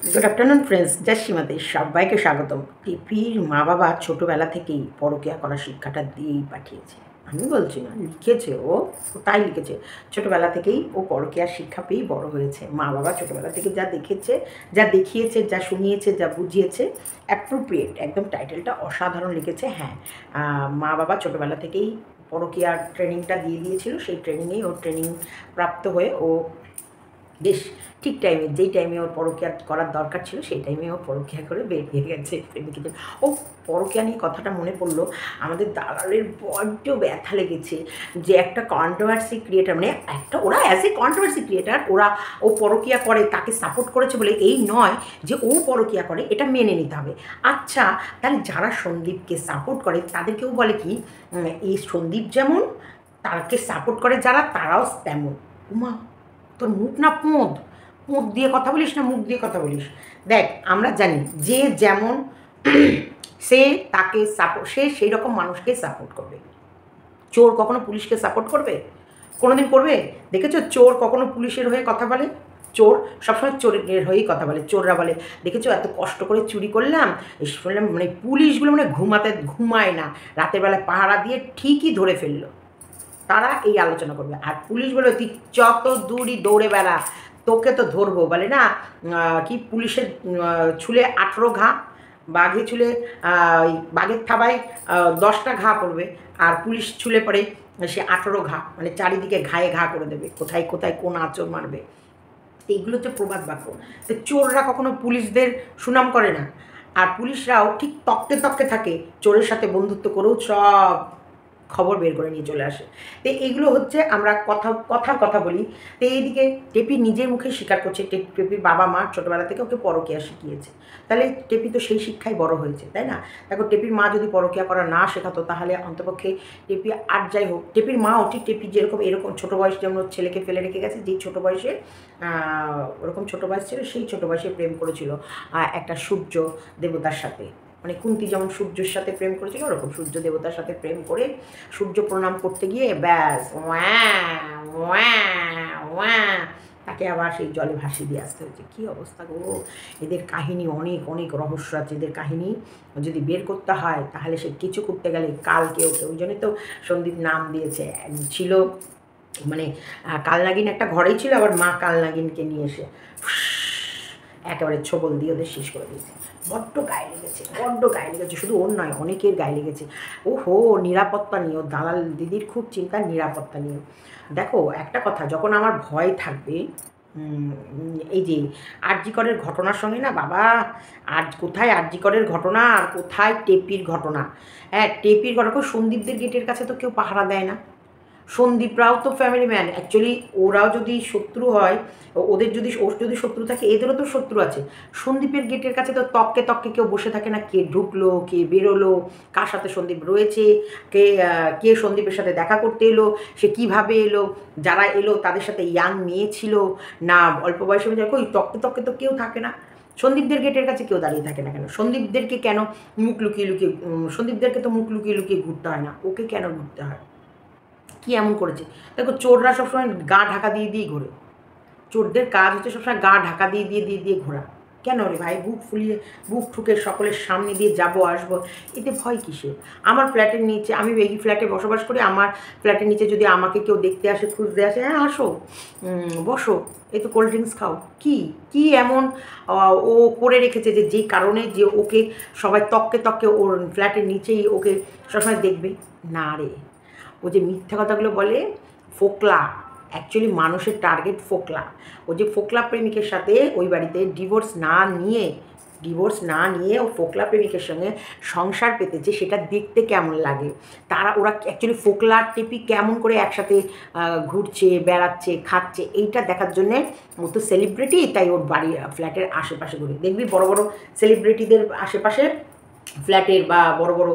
Good afternoon friends, জয় সীমাতে সবাইকে স্বাগতম। টিপির মা বাবা ছোটোবেলা থেকেই পরকীয়া করার শিক্ষাটা দিয়েই পাঠিয়েছে। আমি বলছি না, লিখেছে ও তাই লিখেছে। ছোটোবেলা থেকেই ও পরকীয়ার শিক্ষা পেয়েই বড় হয়েছে। মা বাবা ছোটোবেলা থেকে যা দেখেছে, যা দেখিয়েছে, যা শুনিয়েছে, যা বুঝিয়েছে, অ্যাপ্রোপ্রিয়েট, একদম টাইটেলটা অসাধারণ লিখেছে। হ্যাঁ, মা বাবা ছোটোবেলা থেকেই পরকীয়ার ট্রেনিংটা দিয়ে দিয়েছিল। সেই ট্রেনিংয়েই ওর ট্রেনিং প্রাপ্ত হয়ে ও বেশ ঠিক টাইমে, যেই টাইমে ওর পরকীয়া করার দরকার ছিল সেই টাইমে ও পরকীয়া করে বেরিয়ে গেছে প্রেমিকদের। ও পরকীয়া নিয়ে কথাটা মনে পড়লো, আমাদের দালালের বড্ড ব্যথা লেগেছে যে একটা কন্ট্রোভার্সি ক্রিয়েটার, মানে একটা ওরা অ্যাজ এ কন্ট্রোভার্সি ক্রিয়েটার ও পরকীয়া করে তাকে সাপোর্ট করেছে বলে এই নয় যে ও পরকীয়া করে, এটা মেনে নিতে হবে। আচ্ছা, তাহলে যারা সন্দীপকে সাপোর্ট করে তাদেরকেও বলে কি এই সন্দীপ যেমন তাকে সাপোর্ট করে যারা তারাও তেমন। উমা, তোর মুখ না পোঁদ, পোঁদ দিয়ে কথা বলিস না মুখ দিয়ে কথা বলিস। দেখ, আমরা জানি যে যেমন সে তাকে সাপোর্ট, সে সেই রকম মানুষকে সাপোর্ট করবে। চোর কখনো পুলিশকে সাপোর্ট করবে? কোনোদিন করবে? দেখেছো চোর কখনো পুলিশের হয়ে কথা বলে? চোর সবসময় চোরের হয়েই কথা বলে। চোররা বলে, দেখেছো এত কষ্ট করে চুরি করলাম, শুনলাম মানে পুলিশগুলো মানে ঘুমায় না, রাতের বেলায় পাহারা দিয়ে ঠিকই ধরে ফেললো। তারা এই আলোচনা করবে। আর পুলিশ বলে, তুই যত দূরই দৌড়ে বেড়া, তোকে তো ধরবো। বলে না কি, পুলিশের ছুলে 18 ঘা, বাঘে ছুলে বাঘের থাবায় 10টা ঘা পড়বে, আর পুলিশ ছুলে পড়ে সে 18 ঘা, মানে চারিদিকে ঘায়ে ঘা করে দেবে, কোথায় কোথায় কোন আঁচড় মারবে। এইগুলো হচ্ছে প্রবাদ বাক্য। তো চোররা কখনো পুলিশদের সুনাম করে না, আর পুলিশরাও ঠিক তককে তককে থাকে, চোরের সাথে বন্ধুত্ব করেও সব খবর বের করে নিয়ে চলে আসে। তো এইগুলো হচ্ছে আমরা কথা বলি। তো এইদিকে টেপি নিজের মুখে স্বীকার করছে টেপির বাবা মা ছোটোবেলা থেকে ওকে পরকীয়া শিখিয়েছে। তাহলে টেপি তো সেই শিক্ষায় বড় হয়েছে, তাই না? দেখো, টেপির মা যদি পরকীয়া করা না শেখাতো তাহলে অন্তপক্ষে টেপি আর যাই হোক, টেপির মাও ঠিক টেপি যেরকম এরকম ছোটো বয়সে যেমন ছেলেকে ফেলে রেখে গেছে, যেই ছোটো বয়সে ওরকম ছোটো বয়স ছিল, সেই ছোটো বয়সে প্রেম করেছিল একটা সূর্য দেবতার সাথে। মানে কুন্তি যেমন সূর্যের সাথে প্রেম করেছিল, ওরকম সূর্য দেবতার সাথে প্রেম করে সূর্য প্রণাম করতে গিয়ে ব্যাস তাকে আবার সেই জলে ভাসিয়ে দিয়ে আসতে হয়েছে। কী অবস্থা গো! এদের কাহিনী অনেক অনেক রহস্য আছে। এদের কাহিনী যদি বের করতে হয় তাহলে সে কিছু করতে গেলে কালকে ওকে, ওই জন্যই তো সন্দীপ নাম দিয়েছে। ছিল মানে কালনাগিন একটা ঘরেই ছিল, আবার মা কালনাগিনকে নিয়ে এসে একেবারে ছোবল দিয়ে ওদের শেষ করে দিয়েছে। বড্ড গায়ে লেগেছে, শুধু ওর নয়, অনেকের গায়ে লেগেছে। ওহো, নিরাপত্তা নিয়ে, ওর দালাল দিদির খুব চিন্তা নিরাপত্তা নিয়ে। দেখো একটা কথা, যখন আমার ভয় থাকবে, এই যে আরজি করের ঘটনার সঙ্গে না বাবা, কোথায় আরজি করের ঘটনা আর কোথায় টেপির ঘটনা। হ্যাঁ, টেপির ঘটনা, সন্দীপদের গেটের কাছে তো কেউ পাহারা দেয় না। সন্দীপরাও তো ফ্যামিলি ম্যান। অ্যাকচুয়ালি ওরাও যদি শত্রু হয়, ওর যদি শত্রু থাকে, এদেরও তো শত্রু আছে। সন্দীপের গেটের কাছে তো তককে তককে কেউ বসে থাকে না, কে ঢুকলো, কে বেরোলো, কার সাথে সন্দীপ রয়েছে, কে সন্দীপের সাথে দেখা করতে এলো, সে কীভাবে এলো, যারা এলো তাদের সাথে ইয়াং মেয়ে ছিল না অল্প বয়সী মেয়ে, ওই তককে তককে তো কেউ থাকে না। সন্দীপদের গেটের কাছে কেউ দাঁড়িয়ে থাকে না কেন? সন্দীপদেরকে কেন মুখ লুকিয়ে লুকিয়ে, সন্দীপদেরকে তো মুখ লুকিয়ে লুকিয়ে ঘুরতে হয় না, ওকে কেন ঘুরতে হয়? কী এমন করেছে? দেখো, চোররা সবসময় গা ঢাকা দিয়ে দিয়েই ঘোরে। চোরদের কাজ হচ্ছে সবসময় গা ঢাকা দিয়ে ঘোরা। কেন রে ভাই, বুক ফুলিয়ে বুক ঠুকে সকলের সামনে দিয়ে যাবো আসবো, এতে ভয় কিসের? আমার ফ্ল্যাটের নিচে, আমি এই ফ্ল্যাটে বসবাস করি, আমার ফ্ল্যাটের নিচে যদি আমাকে কেউ দেখতে আসে, খুঁজতে আসে, হ্যাঁ আসো, বসো, এই তো কোল্ড ড্রিঙ্কস খাও। কি এমন ও করে রেখেছে যে যেই কারণে যে ওকে সবাই তককে তককে ওর ফ্ল্যাটের নিচেই ওকে সবসময় দেখবে? না রে, ও যে মিথ্যা কথাগুলো বলে, ফোকলা, অ্যাকচুয়ালি মানুষের টার্গেট ফোকলা। ও যে ফোকলা প্রেমিকের সাথে ওই বাড়িতে ডিভোর্স না নিয়ে ও ফোকলা প্রেমিকের সঙ্গে সংসার পেতেছে, সেটা দেখতে কেমন লাগে। ওরা অ্যাকচুয়ালি ফোকলার টেপি কেমন করে একসাথে ঘুরছে, বেড়াচ্ছে, খাচ্ছে, এইটা দেখার জন্যে। ও তো সেলিব্রিটি, তাই ওর বাড়ি ফ্ল্যাটের আশেপাশে ঘুরে দেখবি, বড় বড় সেলিব্রিটিদের আশেপাশে ফ্ল্যাটের বা বড় বড়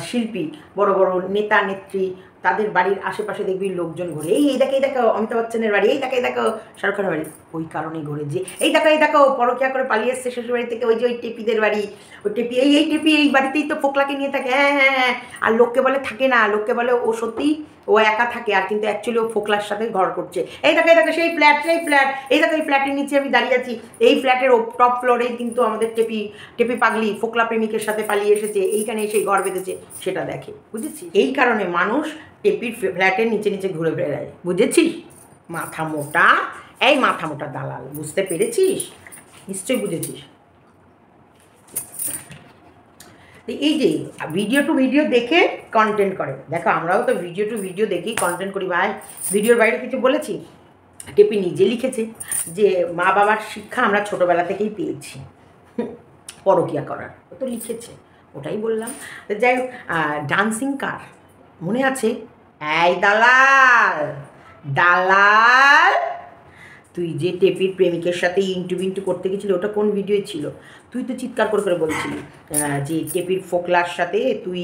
শিল্পী, বড় বড় নেতা নেত্রী, তাদের বাড়ির আশেপাশে দেখবি লোকজন ঘোরে, এই দেখো অমিতাভ বচ্চনের বাড়ি, এই দেখো শাহরুখ খানের বাড়ি। ওই কারণেই ঘোরে যে এই দেখো পরকীয়া করে পালিয়ে এসছে শ্বশুর বাড়ি থেকে, ওই যে ওই টেপিদের বাড়ি, ওই টেপি এই টেপি এই বাড়িতেই তো ফোকলাকে নিয়ে থাকে। হ্যাঁ, আর লোককে বলে থাকে না, লোককে বলে ও সত্যি ও একা থাকে আর কিন্তু অ্যাকচুয়ালি ও ফোকলার সাথে ঘর করছে। এই দেখো সেই ফ্ল্যাট, এই দেখো এই ফ্ল্যাটের নিচে আমি দাঁড়িয়ে আছি। এই ফ্ল্যাটের টপ ফ্লোরেই কিন্তু আমাদের টেপি পাগলি ফোকলা প্রেমিকের সাথে পালিয়ে এসেছে, এইখানে এসে ঘর বেঁধেছে, সেটা দেখে। বুঝেছি? এই কারণে মানুষ টেপির ফ্ল্যাটের নিচে ঘুরে বেড়ায়। বুঝেছিস? মাথা মোটা, এই মাথা মোটা দালাল, বুঝতে পেরেছিস? নিশ্চয়ই বুঝেছিস। এই যে ভিডিও টু ভিডিও দেখে কন্টেন্ট করে, দেখো আমরাও তো ভিডিও টু ভিডিও দেখেই কন্টেন্ট করি ভাই। ভিডিওর বাইরে কিছু বলেছি? টেপি নিজে লিখেছে যে মা বাবার শিক্ষা আমরা ছোটোবেলা থেকেই পেয়েছি পরকিয়া করার, ও তো লিখেছে, ওটাই বললাম। যাই হোক, ডান্সিং কার মনে আছে? এই দালাল দালাল, তুই যে টেপির প্রেমিকের সাথে ইন্টু করতে গেছিলি, ওটা কোন ভিডিও ছিল? তুই তো চিৎকার করে বলছিলি যে টেপির ফোকলার সাথে তুই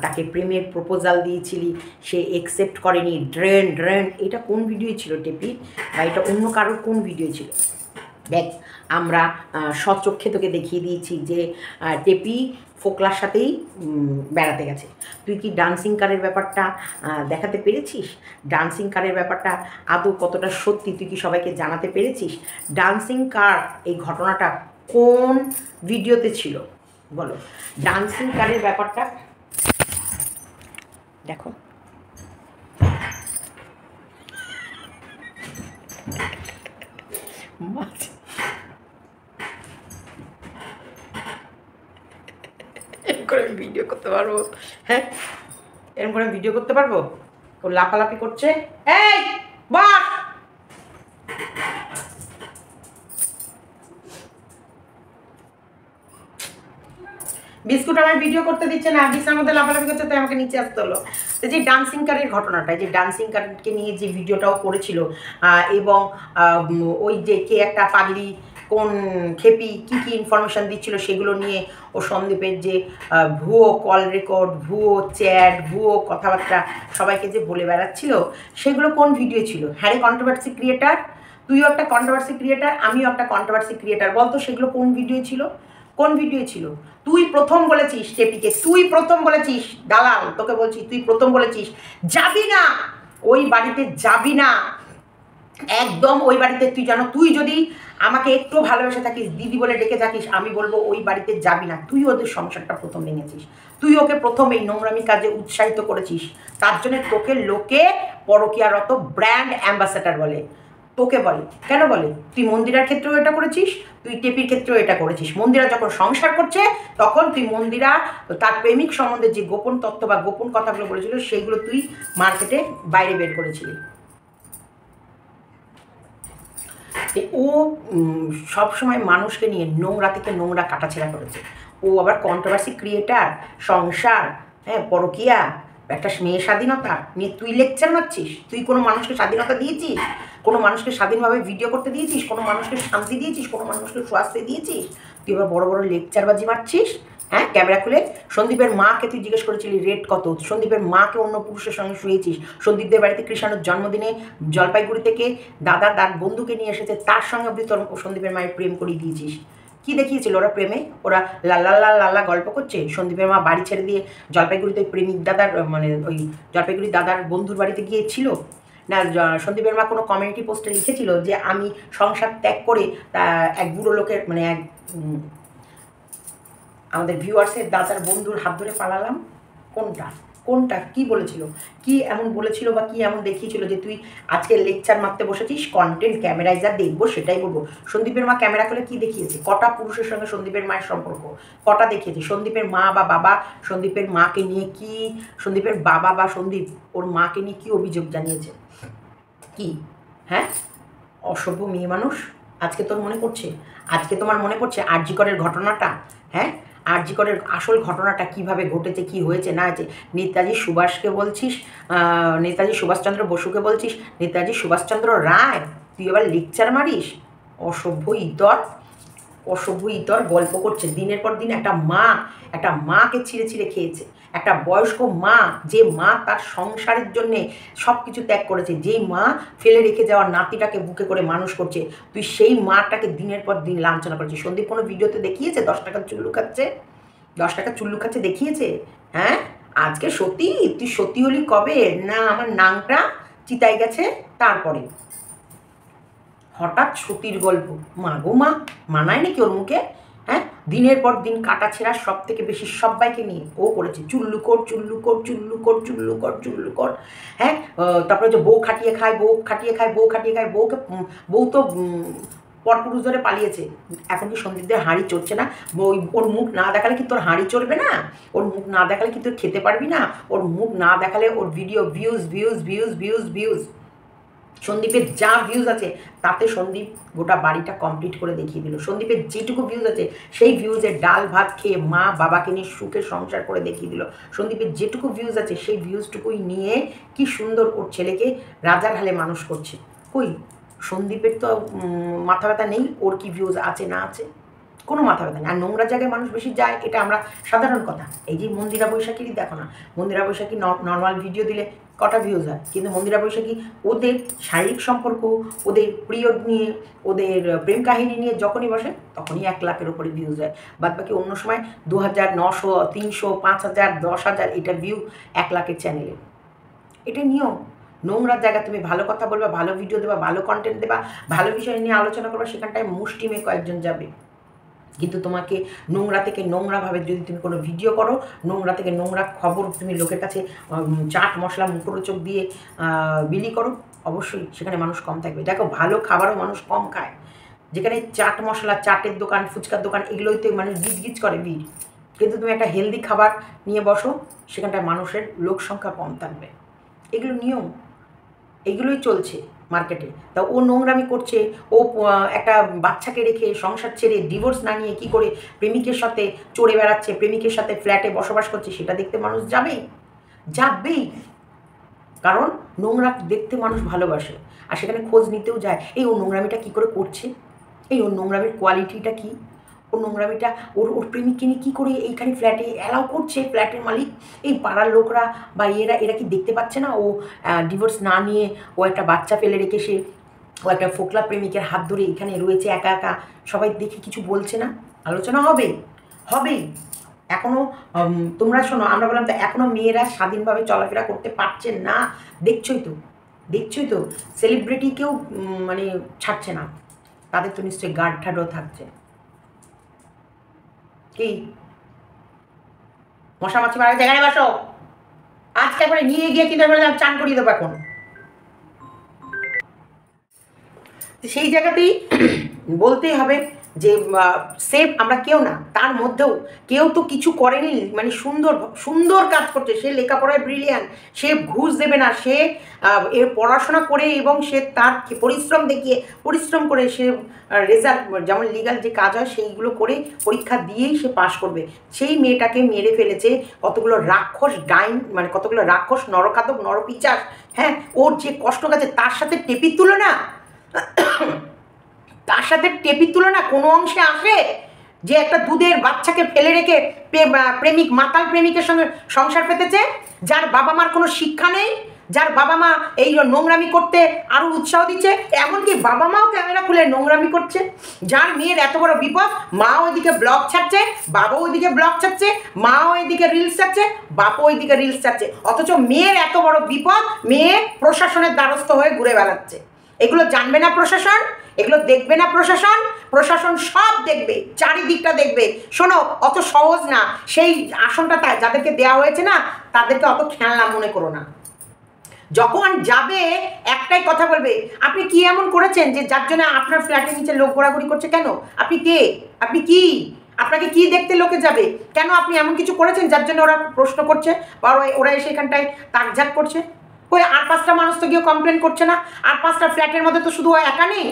তাকে প্রেমের প্রপোজাল দিয়েছিলি, সে একসেপ্ট করেনি, ড্রেন। এটা কোন ভিডিও ছিল টেপি, বা এটা অন্য কারোর কোন ভিডিও ছিল? দেখ, আমরা স্বচক্ষে তোকে দেখিয়ে দিয়েছি যে টেপি ফোকলার সাথেই বেড়াতে গেছে। তুই কি ডান্সিং কারের ব্যাপারটা দেখাতে পেরেছিস? ডান্সিং কারের ব্যাপারটা আদৌ কতটা সত্যি তুই কি সবাইকে জানাতে পেরেছিস? ডান্সিং কার এই ঘটনাটা কোন ভিডিওতে ছিল বলো? ডান্সিং কারের ব্যাপারটা দেখো। এরকম করে আমি ভিডিও করতে পারবো? হ্যাঁ, এরকম করে ভিডিও করতে পারবো? ও লাফালাফি করছে, এই বস, বিস্কুট আমার ভিডিও করতে দিচ্ছে না, বিছানার মধ্যে লাফালাফি করছে, তাই আমাকে নিচে আসতে হলো। তো যে ডান্সিং কারের ঘটনাটা, যে ডান্সিং কারকে নিয়ে যে ভিডিওটাও করেছিল, এবং ওই যে কে একটা পাগলি কোন খেপি কী ইনফরমেশান দিচ্ছিল সেগুলো নিয়ে ও সন্দীপের যে ভুয়ো কল রেকর্ড, ভুয়ো চ্যাট, ভুয়ো কথাবার্তা সবাইকে যে বলে বেড়াচ্ছিল, সেগুলো কোন ভিডিও ছিল? হ্যাঁ রে কন্ট্রোভার্সি ক্রিয়েটার, তুইও একটা কন্ট্রোভার্সি ক্রিয়েটার, আমিও একটা কন্ট্রোভার্সি ক্রিয়েটার, বলতো সেগুলো কোন ভিডিও ছিল? কোন ভিডিও ছিল? তুই প্রথম বলেছিস টেপিকে, তুই প্রথম বলেছিস, দালাল তোকে বলছি, তুই প্রথম বলেছিস যাবি না ওই বাড়িতে, যাবি না একদম ওই বাড়িতে। তুই জানো, তুই যদি আমাকে একটু ভালোবেসে থাকিস, দিদি বলে ডেকে থাকিস, আমি বলবো ওই বাড়িতে যাবি না। তুই ওদের সংসারটা প্রথম ভেঙেছিস, তুই ওকে প্রথম এই নোংরামি কাজে উৎসাহিত করেছিস, তার জন্য তোকে লোকে পরকীয়ারত ব্র্যান্ড অ্যাম্বাসেডার বলে। তোকে বলে কেন বলে? তুই মন্দিরার ক্ষেত্রেও এটা করেছিস, তুই টেপির ক্ষেত্রেও এটা করেছিস। মন্দিরা যখন সংসার করছে তখন তুই মন্দিরা তার প্রেমিক সম্বন্ধে যে গোপন তথ্য বা গোপন কথাগুলো বলেছিল, সেইগুলো তুই মার্কেটে বাইরে বের করেছিলি। ও সবসময় মানুষকে নিয়ে নোংরা থেকে নোংরা কাটাছেড়া করেছে। ও আবার কন্ট্রোভার্সি ক্রিয়েটার, সংসার, হ্যাঁ পরকীয়া, একটা মেয়ে স্বাধীনতা নিয়ে তুই লেকচার মারছিস? তুই কোনো মানুষকে স্বাধীনতা দিয়েছিস? কোনো মানুষকে স্বাধীনভাবে ভিডিও করতে দিয়েছিস? কোনো মানুষকে শান্তি দিয়েছিস? কোনো মানুষকে স্বাস্থ্য দিয়েছিস? তুই এবার বড় বড় লেকচারবাজি মারছিস, হ্যাঁ ক্যামেরা খুলে। সন্দীপের মাকে তুই জিজ্ঞেস করেছিলি রেট কত? সন্দীপের মাকে অন্য পুরুষের সঙ্গে শুয়েছিস। সন্দীপদের বাড়িতে কৃষাণুর জন্মদিনে জলপাইগুড়ি থেকে দাদা তার বন্ধুকে নিয়ে এসেছে, তার সঙ্গে অব্দি তোর সন্দীপের মায়ের প্রেম করিয়ে দিয়েছিস। কী দেখিয়েছিল ওরা প্রেমে? ওরা লাল্লা গল্প করছে। সন্দীপের মা বাড়ি ছেড়ে দিয়ে জলপাইগুড়িতে প্রেমিক দাদার মানে ওই জলপাইগুড়ি দাদার বন্ধুর বাড়িতে গিয়েছিল না? সন্দীপের মা কোনো কমিউনিটি পোস্টে লিখেছিল যে আমি সংসার ত্যাগ করে এক বুড়ো লোকের মানে এক আমাদের ভিউয়ার্সের দাদার বন্ধুর হাত ধরে পালালাম? কোনটা কি বলেছিল? কি এমন বলেছিল বা কি এমন দেখিয়েছিল যে তুই আজকে লেকচার মারতে বসেছিস? কন্টেন্ট ক্যামেরায় যা দেখবো সেটাই বলবো। সন্দীপের মা ক্যামেরা করে কি দেখিয়েছে? কটা পুরুষের সঙ্গে সন্দীপের মায়ের সম্পর্ক কটা দেখিয়েছে? সন্দীপের মা বা বাবা সন্দীপের মাকে নিয়ে কি, সন্দীপের বাবা বা সন্দীপ ওর মাকে নিয়ে কি অভিযোগ জানিয়েছে? কি হ্যাঁ অসভ্য মেয়ে মানুষ। আজকে তোর মনে পড়ছে? আজকে তোমার মনে পড়ছে আরজি করের ঘটনাটা? হ্যাঁ আরজি করের আসল ঘটনাটা কিভাবে ঘটেছে, কি হয়েছে না হয়েছে? নেতাজি সুভাষকে বলছিস, নেতাজি সুভাষচন্দ্র বসুকে বলছিস নেতাজি সুভাষচন্দ্র রায়, তুই এবার লেকচার মারিস? অসভ্য ইতর গল্প করছে দিনের পর দিন। একটা মাকে ছিঁড়ে খেয়েছে, একটা বয়স্ক মা, যে মা তার সংসারের জন্যে সব কিছু ত্যাগ করেছে, যেই মা ফেলে রেখে যাওয়ার নাতিটাকে বুকে করে মানুষ করছে, তুই সেই মাটাকে দিনের পর দিন লাঞ্ছনা করছিস। সন্দীপ কোনো ভিডিওতে দেখিয়েছে 10 টাকার চুল্লু খাচ্ছে? 10 টাকার চুল্লু খাচ্ছে দেখিয়েছে? হ্যাঁ আজকে সত্যি তুই সত্যি হলি কবে না আমার নাংটা চিতাই গেছে তারপরে হঠাৎ সতীর গল্প। মা গো মা, মানায় নাকি ওর মুখে? হ্যাঁ, দিনের পর দিন কাটা ছেঁড়া সব থেকে বেশি সবাইকে নিয়ে ও করেছে। চুল্লু কর চুল্লু কর চুল্লু কর চুল্লু কর চুল্লু কর। হ্যাঁ, তারপরে যে বউ খাটিয়ে খায়, বউ খাটিয়ে খায়, বউ খাটিয়ে খায়, বউ তো পরপুরুষ ধরে পালিয়েছে। এখন কি সন্দীপদের হাঁড়ি চড়ছে না? ওর মুখ না দেখালে কি তোর হাঁড়ি চড়বে না? ওর মুখ না দেখালে কি তুই খেতে পারবি না? ওর মুখ না দেখালে ওর video views views views views views সন্দীপের যা ভিউজ আছে তাতে সন্দীপ গোটা বাড়িটা কমপ্লিট করে দেখিয়ে দিল। সন্দীপের যেটুকু ভিউজ আছে সেই ভিউজের ডাল ভাত খেয়ে মা বাবাকে নিয়ে সুখে সংসার করে দেখিয়ে দিল। সন্দীপের যেটুকু ভিউজ আছে সেই ভিউজটুকুই নিয়ে কি সুন্দর ওর ছেলেকে রাজার হালে মানুষ করছে। কই সন্দীপের তো মাথা ব্যথা নেই ওর কি ভিউজ আছে না আছে, কোনো মাথা ব্যথা নেই। আর নোংরা জায়গায় মানুষ বেশি যায় এটা আমরা সাধারণ কথা। এই যে মন্দিরা বৈশাখীরই দেখো না, মন্দিরা বৈশাখী নর্মাল ভিডিও দিলে কটা ভিউজ হয়, কিন্তু মন্দিরা বৈশাখী ওদের শারীরিক সম্পর্ক, ওদের পিরিয়ড নিয়ে, ওদের প্রেম কাহিনী নিয়ে যখনই বসে তখনই 1 লাখের ওপরে ভিউজ হয়। বাদ বাকি অন্য সময় 2000, 900, 300, 5000, 10,000 এটা ভিউ 1 লাখের চ্যানেলে। এটা নিয়ম। নোংরার জায়গায় তুমি ভালো কথা বলবা, ভালো ভিডিও দেবা, ভালো কন্টেন্ট দেবা, ভালো বিষয় নিয়ে আলোচনা করবা, সেখানটায় মুষ্টি মেয়ে কয়েকজন যাবে। কিন্তু তোমাকে নোংরা থেকে নোংরাভাবে যদি তুমি কোনো ভিডিও করো, নোংরা থেকে নোংরা খবর তুমি লোকের কাছে চাট মশলা মুখরোচক দিয়ে বিলি করো, অবশ্যই সেখানে মানুষ কম থাকবে। দেখো ভালো খাবারও মানুষ কম খায়। যেখানে চাট মশলা, চাটের দোকান, ফুচকার দোকান এগুলোইতে মানুষ গিজ করে ভিড়। কিন্তু তুমি একটা হেলদি খাবার নিয়ে বসো, সেখানটায় মানুষের লোক সংখ্যা কম থাকবে। এগুলো নিয়ম, এগুলোই চলছে মার্কেটে। তা ও নোংরামি করছে, ও একটা বাচ্চাকে রেখে সংসার ছেড়ে ডিভোর্স না নিয়ে কী করে প্রেমিকের সাথে চড়ে বেড়াচ্ছে, প্রেমিকের সাথে ফ্ল্যাটে বসবাস করছে, সেটা দেখতে মানুষ যাবেই যাবেই। কারণ নোংরা দেখতে মানুষ ভালোবাসে, আর সেখানে খোঁজ নিতেও যায় এই ও নোংরামিটা কী করে করছে, এই ওর নোংরামির কোয়ালিটিটা কী, ওর নোংরামিটা ওর প্রেমিককে নিয়ে কী করে এইখানে ফ্ল্যাটে অ্যালাউ করছে ফ্ল্যাটের মালিক। এই পাড়ার লোকরা বা এরা কি দেখতে পাচ্ছে না ও ডিভোর্স না নিয়ে ও একটা বাচ্চা ফেলে রেখে সে ও একটা ফোকলা প্রেমিকের হাত ধরে এখানে রয়েছে একা একা, সবাই দেখে কিছু বলছে না? আলোচনা হবেই। এখনও তোমরা শোনো, আমরা বললাম তো এখনও মেয়েরা স্বাধীনভাবে চলাফেরা করতে পারছেন না। দেখছোই তো সেলিব্রিটিকেও মানে ছাড়ছে না, তাদের তো নিশ্চয়ই গার্ড ঠাডও থাকছে। কি মশা মাছি মারার জায়গায় বসো, আজকে করে নিয়ে গিয়ে কিন্তু চান করিয়ে দেবো এখন। সেই জায়গাতেই বলতেই হবে যে সেফ আমরা কেউ না, তার মধ্যেও কেউ তো কিছু করেনি, মানে সুন্দর কাজ করছে। সে লেখাপড়ায় ব্রিলিয়ান্ট, সে ঘুষ দেবে না, সে এর পড়াশোনা করে এবং সে তার পরিশ্রম করে সে রেজাল্ট যেমন লিগাল যে কাজ হয় সেইগুলো করে পরীক্ষা দিয়েই সে পাশ করবে। সেই মেয়েটাকে মেরে ফেলেছে কতগুলো রাক্ষস ডাইন, মানে কতগুলো রাক্ষস নরখাদক নরপিচাস। হ্যাঁ, ওর যে কষ্ট গেছে তার সাথে টেপির তুলনা কোনো অংশে আসে? যে একটা দুধের বাচ্চাকে ফেলে রেখে মাতাল প্রেমিকের সঙ্গে সংসার পেতেছে, যার বাবা মার কোনো শিক্ষা নেই, যার বাবা মা এই নোংরামি করতে আরও উৎসাহ দিচ্ছে, এমনকি বাবা মাও ক্যামেরা খুলে নোংরামি করছে। যার মেয়ের এত বড় বিপদ, মাও ওইদিকে ব্লগ ছাড়ছে, বাবাও ওইদিকে ব্লগ ছাড়ছে, মাও ওইদিকে রিলস ছাড়ছে, বাপও ওইদিকে রিলস ছাড়ছে, অথচ মেয়ের এত বড় বিপদ, মেয়ে প্রশাসনের দ্বারস্থ হয়ে ঘুরে বেড়াচ্ছে। এগুলো জানবে না প্রশাসন, এগুলো দেখবে না প্রশাসন সব দেখবে, চারিদিকটা দেখবে। শোনো, অত সহজ না সেই আসনটা যাদেরকে দেওয়া হয়েছে না, তাদেরকে অত খেলনা মনে করো না। যখন যাবে একটাই কথা বলবে, আপনি কি এমন করেছেন যে যার জন্য আপনার ফ্ল্যাটের নিচে লোক ঘোরাঘুরি করছে? কেন? আপনি কে? আপনি কি? আপনাকে কি দেখতে লোকে যাবে? কেন আপনি এমন কিছু করেছেন যার জন্য ওরা প্রশ্ন করছে বা ওরা এসে এখানটায় তাকঝাক করছে? ওই 8-5টা মানুষ তো গিয়ে কমপ্লেন করছে না? 8-5টা ফ্ল্যাটের মধ্যে তো শুধু একা নেই,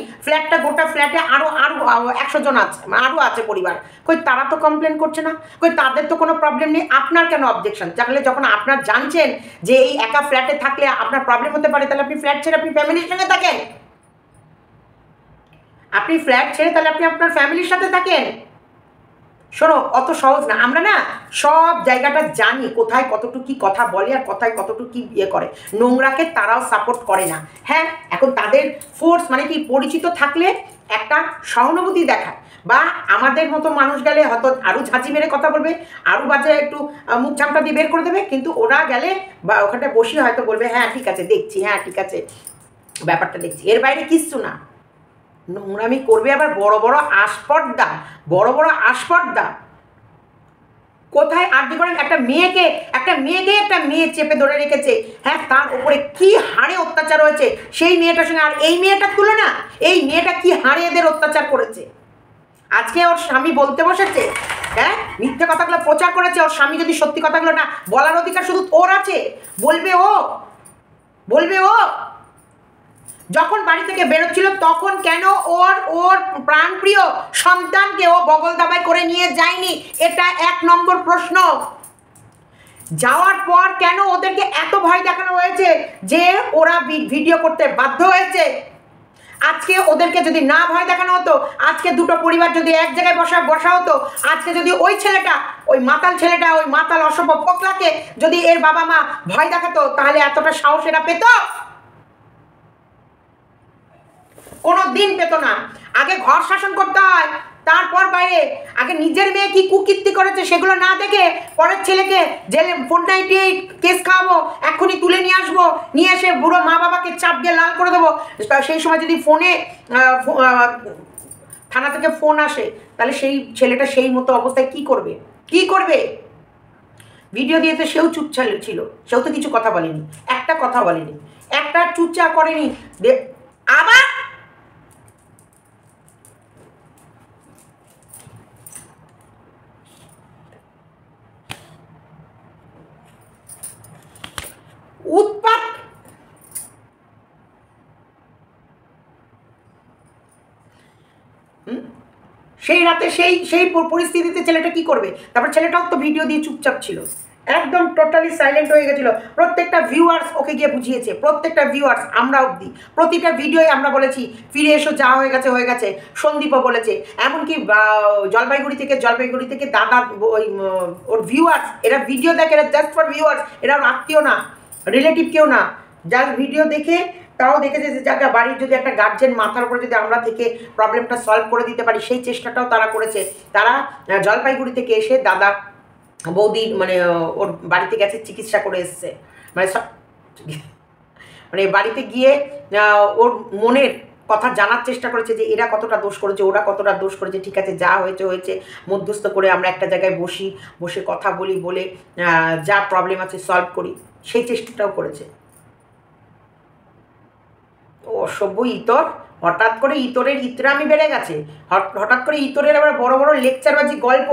গোটা ফ্ল্যাটে আরও 100 জন আছে, আরও আছে পরিবার। কই তারা তো কমপ্লেন করছে না? কই তাদের তো কোনো প্রবলেম নেই? আপনার কেন অবজেকশন? তাহলে যখন আপনার জানছেন যে এই একা ফ্ল্যাটে থাকলে আপনার প্রবলেম হতে পারে, তাহলে আপনি ফ্ল্যাট ছেড়ে আপনি ফ্যামিলির সঙ্গে থাকেন। আপনি ফ্ল্যাট ছেড়ে তাহলে আপনি আপনার ফ্যামিলির সাথে থাকেন। শোনো, অত সহজ না। আমরা না সব জায়গাটা জানি, কোথায় কতটুকু কি কথা বলে আর কোথায় কতটুকু কি ইয়ে করে। নোংরাকে তারাও সাপোর্ট করে না। হ্যাঁ, এখন তাদের ফোর্স মানে কি, পরিচিত থাকলে একটা সহানুভূতি দেখায়, বা আমাদের মতো মানুষ গেলে হয়তো আরও ঝাঁঝি মেরে কথা বলবে, আরও বাজে একটু মুখ ঝামটা দিয়ে বের করে দেবে, কিন্তু ওরা গেলে বা ওখানটা বসে হয়তো বলবে হ্যাঁ ঠিক আছে দেখছি, হ্যাঁ ঠিক আছে ব্যাপারটা দেখছি, এর বাইরে কিচ্ছু না। নোংরামি করবে আবার বড় বড় আসপর্দা, বড় বড় আসপর্দা। কোথায় আর্জি করেন একটা মেয়েকে, একটা মেয়ে চেপে ধরে রেখেছে, হ্যাঁ তার উপরে কি হারে অত্যাচার হয়েছে সেই মেয়েটার সঙ্গে। আর এই মেয়েটার তুলনা, এই মেয়েটা কি হারে এদের অত্যাচার করেছে। আজকে ওর স্বামী বলতে বসেছে, হ্যাঁ মিথ্যে কথাগুলো প্রচার করেছে, ওর স্বামী যদি সত্যি কথাগুলো না বলার অধিকার শুধু ওর আছে, বলবে ও, বলবে ও। যখন বাড়ি থেকে বেরোচ্ছিল তখন কেন ওর ওর প্রাণপ্রিয় সন্তানকে ও বগল দাবাই করে নিয়ে যায়নি? এটা 1 নম্বর প্রশ্ন। যাওয়ার পর কেন ওদেরকে এত ভয় দেখানো হয়েছে যে ওরা ভিডিও করতে বাধ্য হয়েছে? আজকে ওদেরকে যদি না ভয় দেখানো হতো, আজকে দুটো পরিবার যদি এক জায়গায় বসা হতো, আজকে যদি ওই ছেলেটা, ওই মাতাল ছেলেটা, ওই মাতাল অসভ্য পোকলাকে যদি এর বাবা মা ভয় দেখাতো, তাহলে এতটা সাহস এরা পেত? কোনো দিন পেত না। আগে ঘর শাসন করতে হয়, তারপর বাইরে। আগে নিজের মেয়ে কি কুকীর্তি করেছে সেগুলো না দেখে পরের ছেলেকে জেলে 498 কেস খাওয়াবো, এক্ষুনি তুলে নিয়ে আসবো, নিয়ে এসে বুড়ো মা বাবাকে চাপ দিয়ে লাল করে দেবো। সেই সময় যদি ফোনে থানা থেকে ফোন আসে, তাহলে সেই ছেলেটা সেই মতো অবস্থায় কি করবে? কি করবে? ভিডিও দিয়ে তো সেও চুপচাপ ছিল, সেও তো কিছু কথা বলেনি, একটা কথা বলেনি, একটা চুপচাপ করেনি। আবার উৎপাত। সেই রাতে সেই সেই পরিস্থিতিতে ছেলেটা কি করবে? তারপর ছেলেটাও তো ভিডিও দিয়ে চুপচাপ ছিল, একদম টোটালি সাইলেন্ট হয়ে গেছিল। প্রত্যেকটা ভিউয়ার্স ওকে গিয়ে বুঝিয়েছে, প্রত্যেকটা ভিউয়ার্স, আমরা অবধি প্রতিটা ভিডিওই আমরা বলেছি ফিরে এসো, যা হয়ে গেছে হয়ে গেছে। সন্দীপও বলেছে, এমনকি জলপাইগুড়ি থেকে দাদা, ওই ওর ভিউয়ার্স, এরা ভিডিও দেখে, এরা জাস্ট ফর ভিউয়ার্স, এরা আত্মীয় না, রিলেটিভ কেউ না, যার ভিডিও দেখে তাও দেখেছে যে যাকে বাড়ির যদি একটা গার্জেন মাথার উপরে যদি আমরা থেকে প্রবলেমটা সলভ করে দিতে পারি, সেই চেষ্টাটাও তারা করেছে। তারা জলপাইগুড়ি থেকে এসে দাদা বৌদি মানে ওর বাড়িতে গেছে, চিকিৎসা করে এসছে, মানে মানে বাড়িতে গিয়ে ওর মনের কথা জানার চেষ্টা করেছে যে এরা কতটা দোষ করেছে, ওরা কতটা দোষ করেছে। ঠিক আছে, যা হয়েছে হয়েছে, মধ্যস্থ করে আমরা একটা জায়গায় বসে কথা বলি, বলে যা প্রবলেম আছে সলভ করি, সেই চেষ্টাটাও করেছে। অসভ্য ইতর, হঠাৎ করে ইতরের ইতরামি বেড়ে গেছে, হঠাৎ করে ইতরের আবার বড় বড় লেকচারবাজি গল্প।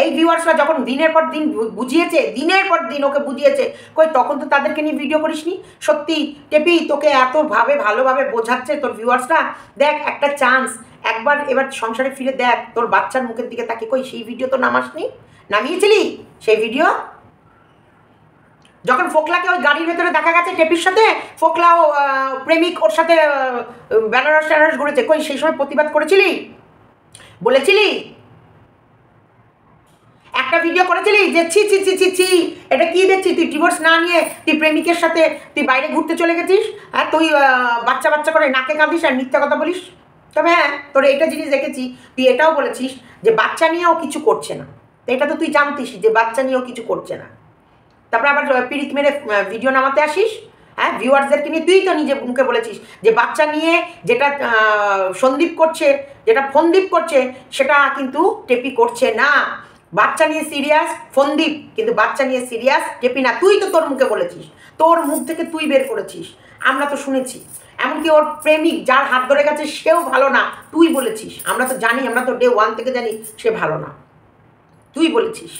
এই ভিউয়ার্সরা যখন দিনের পর দিন বুঝিয়েছে, দিনের পর দিন ওকে বুঝিয়েছে, কই তখন তো তাদেরকে নিয়ে ভিডিও করিসনি? সত্যি টেপি, তোকে এতভাবে ভালোভাবে বোঝাচ্ছে তোর ভিউয়ার্সরা, দেখ একটা চান্স, একবার এবার সংসারে ফিরে দেখ, তোর বাচ্চার মুখের দিকে তাকে, কই সেই ভিডিও তো নামাসনি? নামিয়েছিলি সেই ভিডিও? যখন ফোকলাকে ওই গাড়ির ভেতরে দেখা গেছে টেপির সাথে, ফোকলাও প্রেমিক ওর সাথে বেনারস টেনারস ঘুরেছে, কই সেই সময় প্রতিবাদ করেছিলি? বলেছিলি? একটা ভিডিও করেছিলি যে ছি ছি ছি ছি ছি এটা কি দেখছি, তুই ডিভোর্স না নিয়ে তুই প্রেমিকের সাথে তুই বাইরে ঘুরতে চলে গেছিস, আর তুই বাচ্চা করে নাকে কাঁদিস আর মিথ্যা কথা বলিস? তবে হ্যাঁ, তোর এটা জিনিস দেখেছি, তুই এটাও বলেছিস যে বাচ্চা নিয়েও কিছু করছে না। এটা তো তুই জানতিস যে বাচ্চা নিয়েও কিছু করছে না। তারপরে আবার পিরিত মেরে ভিডিও নামাতে আসিস, হ্যাঁ ভিউয়ার্সদেরকে নিয়ে। তুই তো নিজে মুখে বলেছিস যে বাচ্চা নিয়ে যেটা সন্দীপ করছে, যেটা ফন্দীপ করছে, সেটা কিন্তু টেপি করছে না। বাচ্চা নিয়ে সিরিয়াস ফন্দীপ, কিন্তু বাচ্চা নিয়ে সিরিয়াস টেপি না। তুই তো তোর মুখে বলেছিস, তোর মুখ থেকে তুই বের করেছিস, আমরা তো শুনেছি। এমনকি ওর প্রেমিক যার হাত ধরে গেছে সেও ভালো না, তুই বলেছিস। আমরা তো জানি, আমরা তো ডে 1 থেকে জানি সে ভালো না, তুই বলেছিস।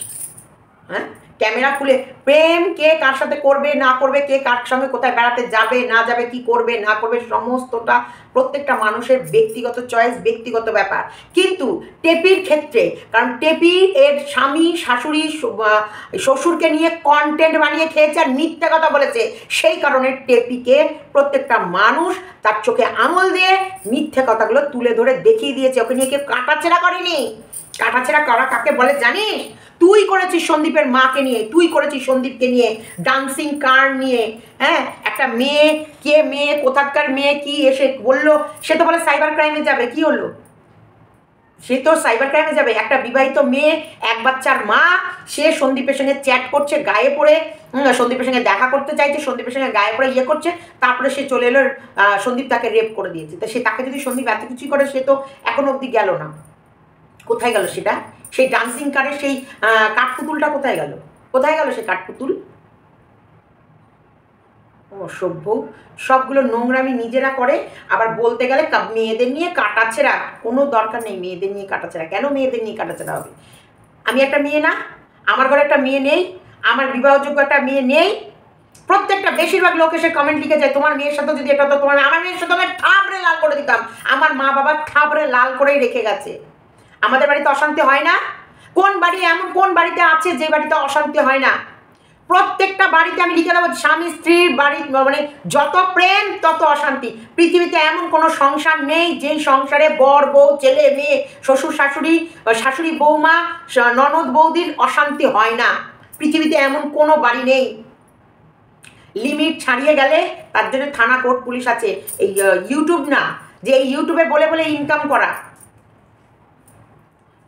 হ্যাঁ, ক্যামেরা খুলে প্রেম কে কার সাথে করবে না করবে, কে কার সঙ্গে কোথায় বেড়াতে যাবে না যাবে, কি করবে না করবে, সমস্তটা প্রত্যেকটা মানুষের ব্যক্তিগত চয়েস, ব্যক্তিগত ব্যাপার। কিন্তু টেপির ক্ষেত্রে, কারণ টেপি এর স্বামী, শাশুড়ি, শ্বশুরকে নিয়ে কন্টেন্ট বানিয়ে খেয়েছে আর মিথ্যা কথা বলেছে, সেই কারণে টেপিকে প্রত্যেকটা মানুষ তার চোখে আঙুল দিয়ে মিথ্যে কথাগুলো তুলে ধরে দেখিয়ে দিয়েছে। ওকে নিয়ে কেউ কাটাছেড়া করেনি। কাটাছেড়া করা কাকে বলে জানিস? তুই করেছিস সন্দীপের মাকে নিয়ে, তুই করেছিস সন্দীপকে নিয়ে, ডান্সিং কার নিয়ে। হ্যাঁ, একটা মেয়ে, কে মেয়ে, কোথাকার মেয়ে, কি এসে বললো, সে তো বলে সাইবার ক্রাইমে যাবে। কি হলো? সে তো সাইবার ক্রাইমে যাবে। একটা বিবাহিত মেয়ে, এক বাচ্চার মা, সে সন্দীপের সঙ্গে চ্যাট করছে গায়ে পড়ে, সন্দীপের সঙ্গে দেখা করতে চাইছে, সন্দীপের সঙ্গে গায়ে পড়ে ইয়ে করছে, তারপরে সে চলে এলো, সন্দীপ তাকে রেপ করে দিয়েছে। তা সে তাকে যদি সন্দীপ এত কিছুই করে, সে তো এখনো অবধি গেল না। কোথায় গেল সেটা? সেই ডান্সিং কারের সেই কাঠপুতুলটা কোথায় গেল? কোথায় গেল সেই কাঠপুতুল? অসভ্য, সবগুলো নোংরামি নিজেরা করে। আবার বলতে গেলে মেয়েদের নিয়ে কাটাছেড়া, কোনো দরকার নেই মেয়েদের নিয়ে কাটাছেড়া। কেন মেয়েদের নিয়ে কাটাছেড়া হবে? আমি একটা মেয়ে না? আমার ঘরে একটা মেয়ে নেই? আমার বিবাহযোগ্য একটা মেয়ে নেই? প্রত্যেকটা বেশিরভাগ লোক এসে কমেন্ট লিখে যায়, তোমার মেয়ের সাথে যদি এটা হতো, তোমার, আমার মেয়ের সাথে আমি ঠাবড়ে লাল করে দিতাম। আমার মা বাবা ঠাবড়ে লাল করেই রেখে গেছে। আমাদের বাড়িতে অশান্তি হয় না? কোন বাড়ি এমন, কোন বাড়িতে আছে যে বাড়িতে অশান্তি হয় না? প্রত্যেকটা বাড়িতে আমি লিখে দেবো, স্বামী স্ত্রীর বাড়ি মানে যত প্রেম তত অশান্তি। পৃথিবীতে এমন কোনো সংসার নেই যেই সংসারে বর বউ, ছেলে মেয়ে, শ্বশুর শাশুড়ি, শাশুড়ি বৌমা, ননদ বৌদির অশান্তি হয় না। পৃথিবীতে এমন কোনো বাড়ি নেই। লিমিট ছাড়িয়ে গেলে তার জন্য থানা, কোর্ট, পুলিশ আছে। এই ইউটিউব না যে এই ইউটিউবে বলে বলে ইনকাম করা।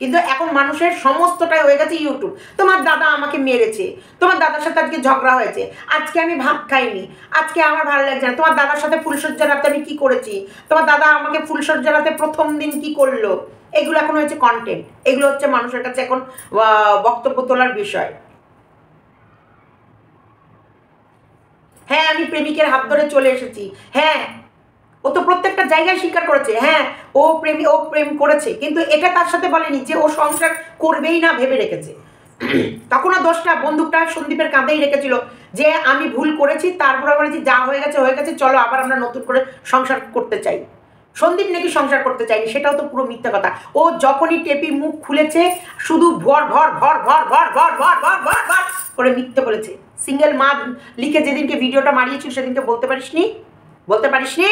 কিন্তু এখন মানুষের সমস্তটাই হয়ে গেছে ইউটিউব। তোমার দাদা আমাকে মেরেছে, তোমার দাদার সাথে আজকে ঝগড়া হয়েছে, আজকে আমি ভাত খাইনি, আজকে আমার ভালো লাগছে না, তোমার দাদার সাথে ফুলসজ্জা রাতে আমি কি করেছি, তোমার দাদা আমাকে ফুলসজ্জা রাতে প্রথম দিন কি করলো, এগুলো এখন হচ্ছে কন্টেন্ট। এগুলো হচ্ছে মানুষের কাছে এখন বক্তব্য তোলার বিষয়। হ্যাঁ, আমি প্রেমিকের হাত ধরে চলে এসেছি। হ্যাঁ, ও তো প্রত্যেকটা জায়গায় স্বীকার করেছে। হ্যাঁ, ও প্রেম করেছে, কিন্তু এটা তার সাথে বলেনি যে ও সংসার করবেই না, ভেবে রেখেছে। তখনও দোষটা বন্দুকটা সন্দীপের কাঁধেই রেখেছিল যে আমি ভুল করেছি, তারপরে বলেছি যা হয়ে গেছে হয়ে গেছে, চলো আবার আমরা নতুন করে সংসার করতে চাই। সন্দীপ নাকি সংসার করতে চাইনি, সেটাও তো পুরো মিথ্যা কথা। ও যখনই টেপি মুখ খুলেছে শুধু ভর ভর ভর ভর ভর ভর ভর ভর ভর ভর করে মিথ্যে বলেছে। সিঙ্গেল মা লিখে যেদিনকে ভিডিওটা মারিয়েছিল সেদিনকে বলতে পারিসনি? বলতে পারিসনি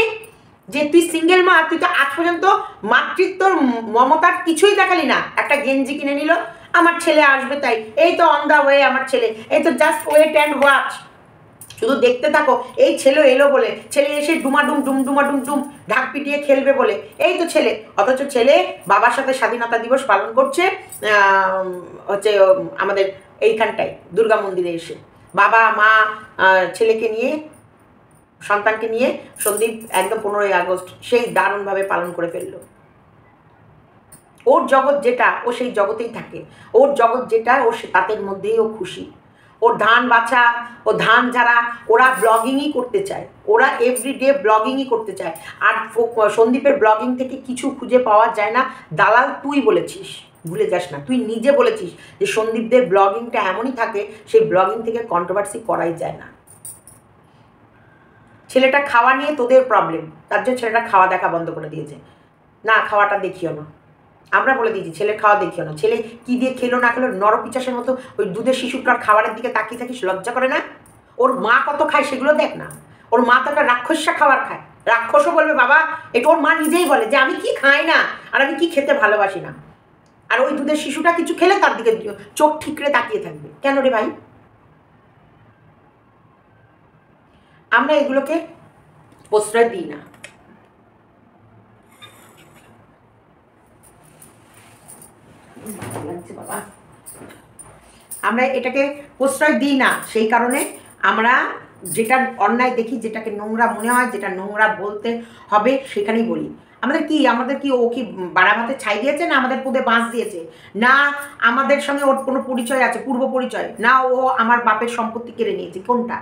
যে তুই সিঙ্গেল মা? তুই তো আজ পর্যন্ত মাতৃত্বর মমতার কিছুই দেখালি না। একটা গেঞ্জি কিনে নিল, আমার ছেলে আসবে তাই, এই তো অন দা ওয়ে আমার ছেলে, এই তো জাস্ট ওয়েট অ্যান্ড ওয়াচ, শুধু দেখতে থাকো। এই ছেলে এলো বলে, ছেলে এসে ডুমাডুম ডুমডুমাডুম ডুম ঢাক পিটিয়ে খেলবে বলে, এই তো ছেলে। অথচ ছেলে বাবার সাথে স্বাধীনতা দিবস পালন করছে হচ্ছে আমাদের এইখানটায় দুর্গা মন্দিরে এসে, বাবা মা ছেলেকে নিয়ে, সন্তানকে নিয়ে সন্দীপ একদম 15ই আগস্ট সেই দারুণভাবে পালন করে ফেললো। ওর জগৎ যেটা, ও সেই জগতেই থাকে। ওর জগৎ যেটা, ও তাদের মধ্যেই ও খুশি। ওর ধান বাছা, ও ধান যারা, ওরা ব্লগিংই করতে চায়, ওরা এভরিডে ব্লগিংই করতে চায়। আর সন্দীপের ব্লগিং থেকে কিছু খুঁজে পাওয়া যায় না। দালাল তুই বলেছিস, ভুলে যাস না, তুই নিজে বলেছিস যে সন্দীপদের ব্লগিংটা এমনই থাকে, সেই ব্লগিং থেকে কন্ট্রোভার্সি করাই যায় না। ছেলেটা খাওয়া নিয়ে তোদের প্রবলেম, তার জন্য ছেলেটা খাওয়া দেখা বন্ধ করে দিয়েছে। না, খাওয়াটা দেখিও না, আমরা বলে দিয়েছি ছেলের খাওয়া দেখিও না। ছেলে কী দিয়ে খেলো না খেলো, নরপিচাসের মতো ওই দুধের শিশুটার খাবারের দিকে তাকিয়ে থাকিস, লজ্জা করে না? ওর মা কত খায় সেগুলো দেখ না। ওর মা তো একটা রাক্ষসা খাবার খায়। রাক্ষসও বলবে বাবা, এটা ওর মা নিজেই বলে যে আমি কি খাই না আর আমি কি খেতে ভালোবাসি না। আর ওই দুধের শিশুটা কিছু খেলে তার দিকে চোখ ঠিকরে তাকিয়ে থাকবে। কেন রে ভাই? আমরা এগুলোকে প্রশ্রয় দিই না। বাবা, আমরা এটাকে প্রশ্রয় দিই না, সেই কারণে আমরা যেটা অন্যায় দেখি, যেটাকে নোংরা মনে হয়, যেটা নোংরা বলতে হবে সেখানেই বলি। আমাদের কি ও কি বাড়াভাতে ছাই দিয়েছে, না আমাদের পুদে বাঁশ দিয়েছে, না আমাদের সঙ্গে ওর কোনো পরিচয় আছে, পূর্ব পরিচয়, না ও আমার বাপের সম্পত্তি কেড়ে নিয়েছে, কোনটা?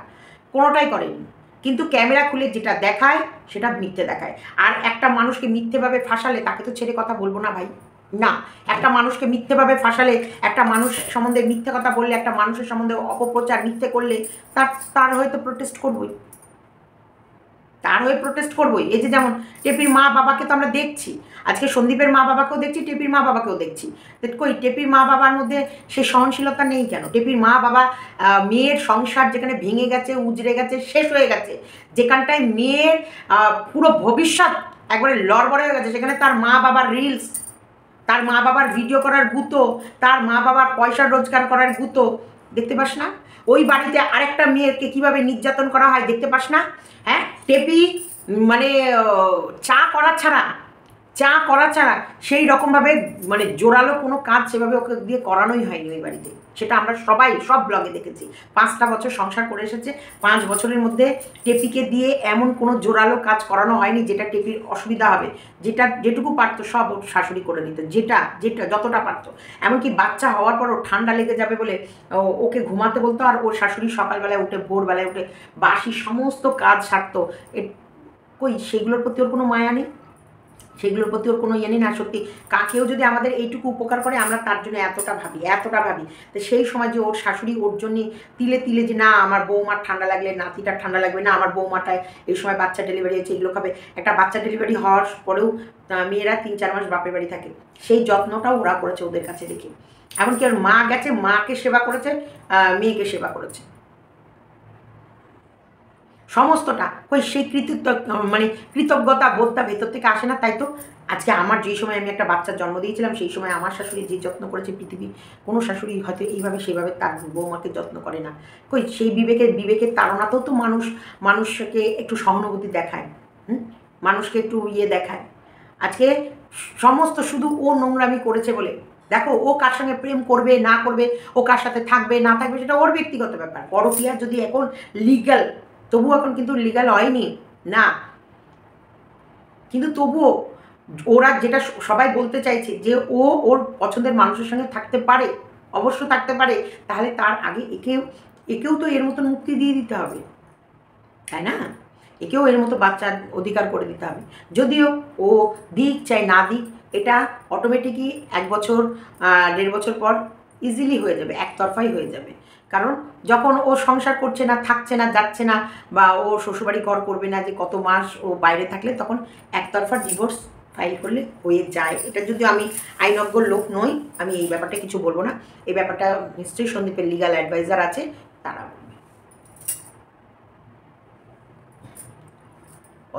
কোনোটাই করেনি। কিন্তু ক্যামেরা খুলে যেটা দেখায় সেটা মিথ্যে দেখায়। আর একটা মানুষকে মিথ্যেভাবে ফাঁসালে তাকে তো ছেড়ে কথা বলবো না ভাই, না। একটা মানুষকে মিথ্যেভাবে ফাঁসালে, একটা মানুষ সম্বন্ধে মিথ্যে কথা বললে, একটা মানুষের সম্বন্ধে অপপ্রচার মিথ্যে করলে তার হয়তো প্রোটেস্ট করবই। তার হয়ে প্রোটেস্ট করবোই। এই যে যেমন টেপির মা বাবাকে তো আমরা দেখছি, আজকে সন্দীপের মা বাবাকেও দেখছি, টেপির মা বাবাকেও দেখছি। কই টেপির মা বাবার মধ্যে সে সহনশীলতা নেই কেন? টেপির মা বাবা মেয়ের সংসার যেখানে ভেঙে গেছে, উজড়ে গেছে, শেষ হয়ে গেছে, যেখানটায় মেয়ের পুরো ভবিষ্যৎ একবারে লড়বড় হয়ে গেছে, সেখানে তার মা বাবার রিলস, তার মা বাবার ভিডিও করার গুতো, তার মা বাবার পয়সা রোজগার করার গুতো দেখতে পাস না? ওই বাড়িতে আরেকটা মেয়েকে কিভাবে নির্যাতন করা হয় দেখতে পাস না? হ্যাঁ, টেপি মানে চা করা ছাড়া সেই রকমভাবে মানে জোরালো কোনো কাজ সেভাবে ওকে দিয়ে করানোই হয়নি ওই বাড়িতে। সেটা আমরা সবাই সব ব্লগে দেখেছি। 5টা বছর সংসার করে এসেছে, 5 বছরের মধ্যে টেপিকে দিয়ে এমন কোনো জোরালো কাজ করানো হয়নি যেটা টেপির অসুবিধা হবে। যেটুকু পারতো সব ওর শাশুড়ি করে নিত, যেটা যতটা পারতো। এমনকি বাচ্চা হওয়ার পরও ঠান্ডা লেগে যাবে বলে ওকে ঘুমাতে বলতো, আর ওর শাশুড়ি সকালবেলায় উঠে ভোরবেলায় উঠে বাসি সমস্ত কাজ সারতো। কই সেগুলোর প্রতি ওর কোনো মায়া নেই, সেগুলোর প্রতি ওর কোনো ইয়ে নেই না। সত্যি কাকেও যদি আমাদের এইটুকু উপকার করে আমরা তার জন্য এতটা ভাবি, তো সেই সময় যে ওর শাশুড়ি ওর জন্যে তিলে তিলে যে না আমার বৌমার ঠান্ডা লাগলে নাতিটার ঠান্ডা লাগবে না, আমার বৌমাটায় এই সময় বাচ্চা ডেলিভারি হয়েছে এগুলো খাবে। একটা বাচ্চা ডেলিভারি হওয়ার পরেও মেয়েরা 3-4 মাস বাপের বাড়ি থাকে, সেই যত্নটাও ওরা করেছে ওদের কাছে রেখে। এমনকি ওর মা গেছে, মাকে সেবা করেছে, মেয়েকে সেবা করেছে, সমস্তটা। কই সেই মানে কৃতজ্ঞতা বোধটা ভেতর থেকে আসে না? তাই তো আজকে আমার যেই সময় আমি একটা বাচ্চার জন্ম দিয়েছিলাম সেই সময় আমার শাশুড়ি যে যত্ন করেছে পৃথিবীর কোনো শাশুড়ি হয়তো এইভাবে সেভাবে তার বৌমাকে যত্ন করে না। কই সেই বিবেকের তাড়নাতেও তো মানুষকে একটু সহানুভূতি দেখায়, মানুষকে একটু দেখায়। আজকে সমস্ত শুধু ও নোংরামি করেছে বলে, দেখো ও কার সঙ্গে প্রেম করবে না করবে, ও কার সাথে থাকবে না থাকবে সেটা ওর ব্যক্তিগত ব্যাপার। পরকীয়া যদি এখন লিগ্যাল, তবুও এখন কিন্তু লিগ্যাল হয়নি না, কিন্তু তবুও ওরা যেটা সবাই বলতে চাইছে যে ও ওর পছন্দের মানুষের সঙ্গে থাকতে পারে, অবশ্য থাকতে পারে, তাহলে তার আগে একেও তো এর মতন মুক্তি দিয়ে দিতে হবে, তাই না? একেও এর মতো বাচ্চার অধিকার করে দিতে হবে। যদিও ও দিক চাই না দিক, এটা অটোমেটিকই 1 বছর 1.5 বছর পর ইজিলি হয়ে যাবে, একতরফাই হয়ে যাবে। কারণ যখন ও সংসার করছে না, থাকছে না, যাচ্ছে না, বা ও শ্বশুরবাড়ি ঘর করবে না, যে কত মাস ও বাইরে থাকলে, তখন একতরফা ডিভোর্স ফাইল করলে হয়ে যায়। এটা যদিও আমি আইনজ্ঞ লোক নই, আমি এই ব্যাপারটা কিছু বলবো না। এই ব্যাপারটা নিশ্চয়ই সন্দীপের লিগাল অ্যাডভাইজার আছে, তারা।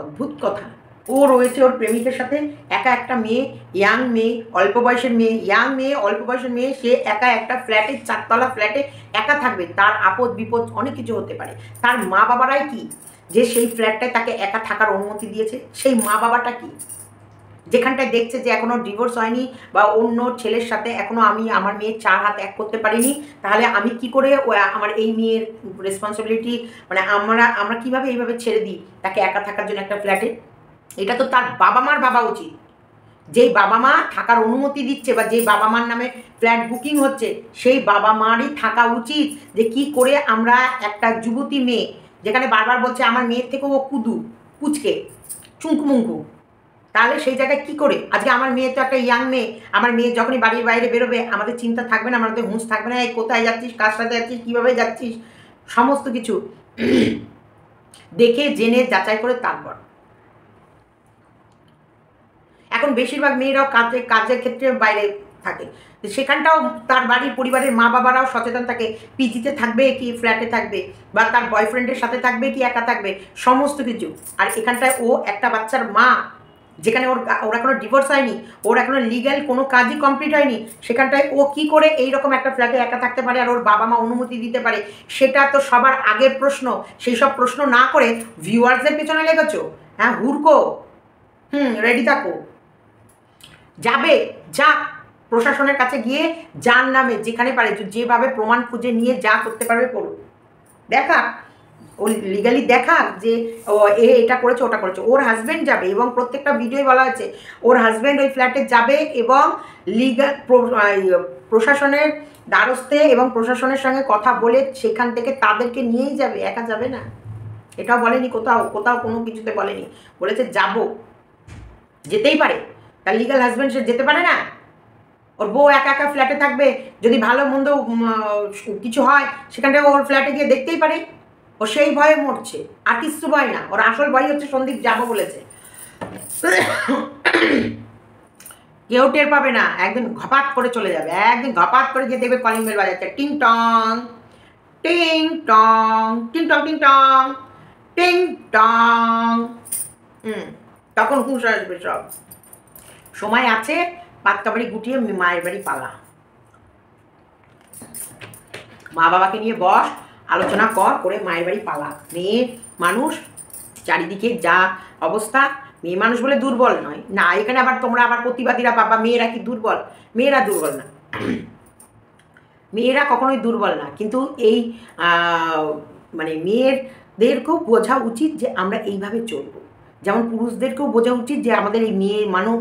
অদ্ভুত কথা, ও রয়েছে ওর প্রেমিকের সাথে, একা একটা মেয়ে, ইয়াং মেয়ে, অল্প বয়সের মেয়ে, সে একা একটা ফ্ল্যাটে, 4তলা ফ্ল্যাটে একা থাকবে। তার আপদ বিপদ অনেক কিছু হতে পারে। তার মা বাবারাই কি যে সেই ফ্ল্যাটটায় তাকে একা থাকার অনুমতি দিয়েছে? সেই মা বাবাটা কি যেখানটায় দেখছে যে এখনও ডিভোর্স হয়নি বা অন্য ছেলের সাথে এখনও আমি আমার মেয়ের 4 হাত এক করতে পারিনি, তাহলে আমি কি করে আমার এই মেয়ের রেসপন্সিবিলিটি, মানে আমরা কীভাবে এইভাবে ছেড়ে দিই তাকে একা থাকার জন্য একটা ফ্ল্যাটে? এটা তো তার বাবা মার ভাবা উচিত। যেই বাবা মা থাকার অনুমতি দিচ্ছে বা যেই বাবা মার নামে ফ্ল্যাট বুকিং হচ্ছে, সেই বাবা মারই থাকা উচিত যে কি করে আমরা একটা যুবতী মেয়ে, যেখানে বারবার বলছে আমার মেয়ের থেকেও ও কুচকে চুঙ্কুমুঙ্কু, তাহলে সেই জায়গায় কী করে? আজকে আমার মেয়ে তো একটা ইয়াং মেয়ে, আমার মেয়ে যখনই বাড়ির বাইরে বেরোবে আমাদের চিন্তা থাকবে না, আমাদের হুঁশ থাকবে না, এই কোথায় যাচ্ছিস, কার সাথে যাচ্ছিস, কীভাবে যাচ্ছিস, সমস্ত কিছু দেখে জেনে যাচাই করে তারপর। এখন বেশিরভাগ মেয়েরাও কাজের ক্ষেত্রে বাইরে থাকে, সেখানটাও তার বাড়ির পরিবারের মা বাবারাও সচেতন থাকে, পিজিতে থাকবে কি ফ্ল্যাটে থাকবে, বা তার বয়ফ্রেন্ডের সাথে থাকবে কি একা থাকবে, সমস্ত কিছু। আর এখানটায় ও একটা বাচ্চার মা, যেখানে ওর এখনো ডিভোর্স হয়নি, ওর এখনো লিগ্যাল কোনো কাজই কমপ্লিট হয়নি, সেখানটায় ও কি করে এইরকম একটা ফ্ল্যাটে একা থাকতে পারে আর ওর বাবা মা অনুমতি দিতে পারে? সেটা তো সবার আগের প্রশ্ন। সেই সব প্রশ্ন না করে ভিউয়ার্সদের পেছনে লেগেছো, হ্যাঁ হুড়কো, রেডি থাকো, যাবে যা প্রশাসনের কাছে গিয়ে যার নামে যেখানে পারে যেভাবে প্রমাণ খুঁজে নিয়ে যা করতে পারবে করুক, দেখা ও লিগালি দেখা যে ও এটা করেছে ওটা করেছে। ওর হাজব্যান্ড যাবে, এবং প্রত্যেকটা ভিডিওই বলা হয়েছে ওর হাজব্যান্ড ওই ফ্ল্যাটে যাবে এবং লিগাল প্রশাসনের দ্বারস্থে এবং প্রশাসনের সঙ্গে কথা বলে সেখান থেকে তাদেরকে নিয়েই যাবে, একা যাবে না। এটাও বলেনি কোথাও কোনো কিছুতে বলেনি, বলেছে যাব, যেতেই পারে, তার লিগাল হাজব্যান্ড সে যেতে পারে না? ওর বউ একা একা ফ্ল্যাটে থাকবে, যদি ভালো মন্দ কিছু হয় সেখানটায় ওর ফ্ল্যাটে গিয়ে দেখতেই পারে। ও সেই ভয়ে মরছে, আর কিচ্ছু ভয় না। ওর আসল ভয় হচ্ছে সন্দীপ যাবো বলেছে। কেউ টের পাবে না, একদিন ঘপাত করে চলে যাবে, একদিন ঘপাত করে যে দেখবে কলিং বেল বাজাচ্ছে, টিং টং টিং টং টিং টং টিং টং টিং টং। তখন হুঁশ আসবে সব। সময় আছে, পাক্কা বাড়ি গুটিয়ে মায়ের বাড়ি পালা। মা বাবাকে নিয়ে বস, আলোচনা করে মায়ের বাড়ি পালা। মেয়ে মানুষ, চারিদিকে যা অবস্থা, মেয়ে মানুষ বলে দুর্বল নয় না। এখানে আবার তোমরা আবার প্রতিবাদীরা বাবা মেয়েরা কি দুর্বল? মেয়েরা দুর্বল না, মেয়েরা কখনোই দুর্বল না। কিন্তু এই মানে মেয়েদেরকেও বোঝা উচিত যে আমরা এইভাবে চলবো। যেমন পুরুষদেরকেও বোঝা উচিত যে আমাদের এই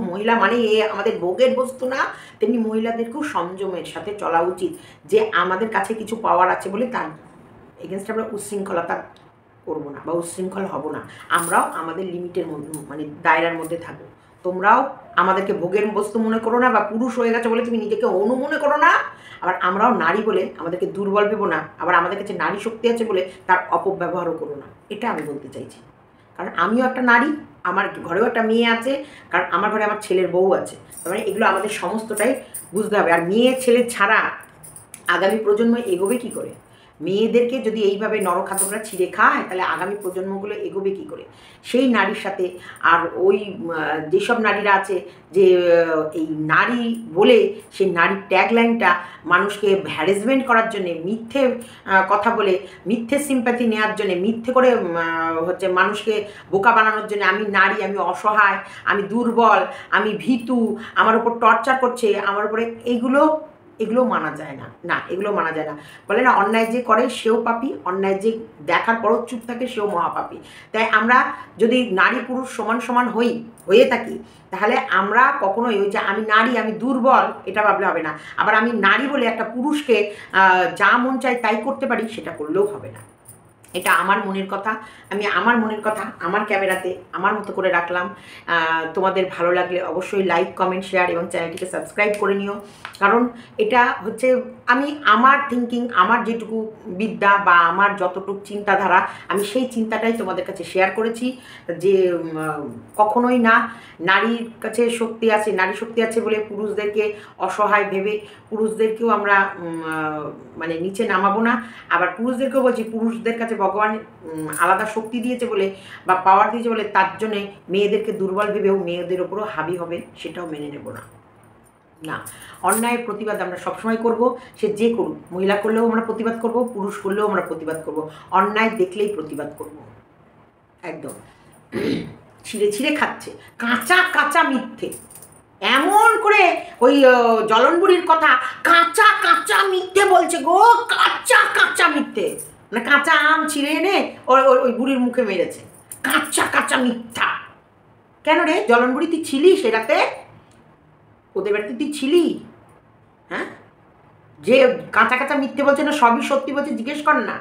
মহিলা মানে এ আমাদের ভোগের বস্তু না, তেমনি মহিলাদেরকেও সংযমের সাথে চলা উচিত। যে আমাদের কাছে কিছু পাওয়ার আছে বলে তার এগেনস্টে আমরা উচ্ছৃঙ্খলতা করবো না বা উচ্ছৃঙ্খল হব না। আমরাও আমাদের লিমিটের মধ্যে মানে দায়রার মধ্যে থাকবো। তোমরাও আমাদেরকে ভোগের বস্তু মনে করো না, বা পুরুষ হয়ে গেছে বলে তুমি নিজেকে অনু মনে করো না। আবার আমরাও নারী বলে আমাদেরকে দুর্বল ভেবো না, আবার আমাদের কাছে নারী শক্তি আছে বলে তার অপব্যবহারও করো না। এটা আমি বলতে চাইছি। কারণ আমিও একটা নারী, আমার ঘরেও একটা মেয়ে আছে, কারণ আমার ঘরে আমার ছেলের বউ আছে। তার মানে এগুলো আমাদের সমস্তটাই বুঝতে হবে। আর মেয়ে ছেলে ছাড়া আগামী প্রজন্ম এগোবে কী করে? মেয়েদেরকে যদি এইভাবে নরখাদকরা ছিঁড়ে খায়, তাহলে আগামী প্রজন্মগুলো এগোবে কী করে? সেই নারীর সাথে আর ওই যেসব নারীরা আছে যে এই নারী বলে সেই নারীর ট্যাগলাইনটা মানুষকে হ্যারাসমেন্ট করার জন্যে, মিথ্যে কথা বলে, মিথ্যে সিম্প্যাথি নেওয়ার জন্যে, মিথ্যে করে হচ্ছে মানুষকে বোকা বানানোর জন্য, আমি নারী, আমি অসহায়, আমি দুর্বল, আমি ভীতু, আমার উপর টর্চার করছে, আমার উপরে, এগুলো মানা যায় না। না, এগুলো মানা যায় না। বলে না, অন্যায় যে করে সেও পাপী, অন্যায় যে দেখার পরও চুপ থাকে সেও মহাপাপী। তাই আমরা যদি নারী পুরুষ সমান সমান হয়ে থাকি, তাহলে আমরা কখনোই ওই যে আমি নারী, আমি দুর্বল, এটা ভাবলে হবে না। আবার আমি নারী বলে একটা পুরুষকে যা মন চাই তাই করতে পারি, সেটা করলেও হবে না। এটা আমার মনের কথা, আমি আমার মনের কথা আমার ক্যামেরাতে আমার মতো করে রাখলাম। তোমাদের ভালো লাগলে অবশ্যই লাইক, কমেন্ট, শেয়ার এবং চ্যানেলটিকে সাবস্ক্রাইব করে নিও। কারণ এটা হচ্ছে আমি আমার থিঙ্কিং, আমার যেটুকু বিদ্যা বা আমার যতটুকু চিন্তাধারা, আমি সেই চিন্তাটাই তোমাদের কাছে শেয়ার করেছি। যে কখনোই না নারীর কাছে শক্তি আছে, নারী শক্তি আছে বলে পুরুষদেরকে অসহায় ভেবে পুরুষদেরকেও আমরা মানে নিচে নামাবো না। আবার পুরুষদেরকেও বলছি, পুরুষদের কাছে ভগবান আলাদা শক্তি দিয়েছে বলে বা পাওয়ার দিয়েছে বলে তার জন্যে মেয়েদেরকে দুর্বল ভেবেও মেয়েদের ওপরও হাবি হবে, সেটাও মেনে নেব না। না, অন্যায়ের প্রতিবাদ আমরা সবসময় করব, সে যে করুক। মহিলা করলেও আমরা প্রতিবাদ করব, পুরুষ করলেও আমরা প্রতিবাদ করব। অন্যায় দেখলেই প্রতিবাদ করব। একদম ছিঁড়ে ছিঁড়ে খাচ্ছে, কাঁচা কাঁচা মিথ্যে। এমন করে ওই জলনবুড়ির কথা কাঁচা কাঁচা মিথ্যে বলছে গো, কাঁচা কাঁচা মিথ্যে। মানে কাঁচা আম ছিঁড়ে এনে ওই বুড়ির মুখে মেরেছে। কাঁচা কাঁচা মিথ্যা। কেন রে জলনবুড়ি, তুই ছিলি সেটাতে? ওদের বাড়িতে তুই ছিলি? হ্যাঁ, যে কাঁচা কাঁচা মিথ্যে বলছে না সবই সত্যি বলছে, জিজ্ঞেস কর না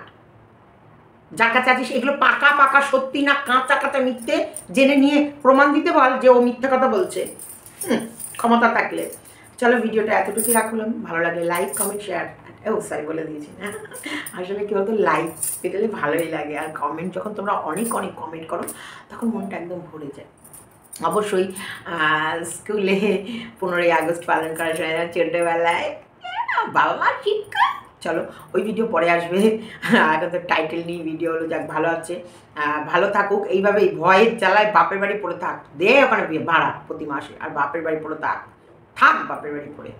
যার কাছে আছিস। এগুলো পাকা পাকা সত্যি না কাঁচা কাঁচা মিথ্যে, জেনে নিয়ে প্রমাণ দিতে বল যে ও মিথ্যে কথা বলছে, ক্ষমতা থাকলে। চলো, ভিডিওটা এতটুকু রাখলাম। ভালো লাগলে লাইক, কমেন্ট, শেয়ার। সরি বলে দিয়েছি। হ্যাঁ, আসলে কী বলতো, লাইক পেলে ভালোই লাগে, আর কমেন্ট যখন তোমরা অনেক অনেক কমেন্ট করো তখন মনটা একদম ভরে যায়। অবশ্যই স্কুলে 15ই আগস্ট পালন করার সময় ছোটোবেলায় বাবা মার শিক্ষা, চলো ওই ভিডিও পরে আসবে। এখন তো টাইটেল নিয়ে ভিডিও হলো, যাক ভালো আছে, ভালো থাকুক এইভাবেই। ভয়ের জ্বালায় বাপের বাড়ি পড়ে থাক, দে ওখানে ভাড়া প্রতি মাসে, আর বাপের বাড়ি পড়ে থাক বাপের বাড়ি পড়ে।